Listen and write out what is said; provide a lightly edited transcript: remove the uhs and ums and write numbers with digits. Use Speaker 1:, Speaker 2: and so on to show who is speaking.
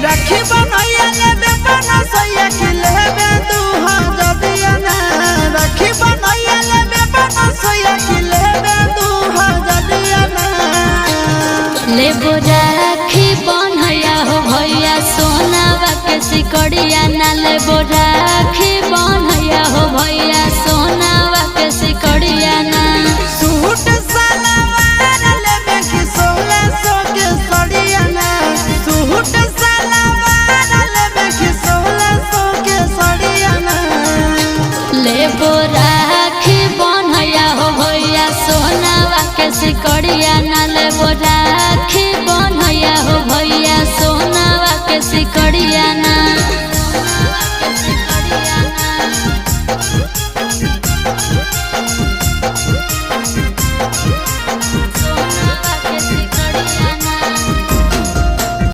Speaker 1: राखी बनैया लेबे बना सैया के लेबे तू जदिया ना राखी बनैया लेबे बना सैया के लेबे तू जदिया ना
Speaker 2: लेबो राखी बनैया हो भैया सोनावा के सिकड़िया ना लेबो राखी बनैया हो भैया सोनावा के सिकड़िया ना
Speaker 1: सूट सलवार लेबे कि 1600 के सड़िया ना सूट सलवार लेबे कि 1600 के सड़िया ना
Speaker 2: लेबो राखी बनैया हो भैया सोनावा के सिकड़िया ना लेबो राखी बनैया हो भैया सोनावा के सिकड़िया ना।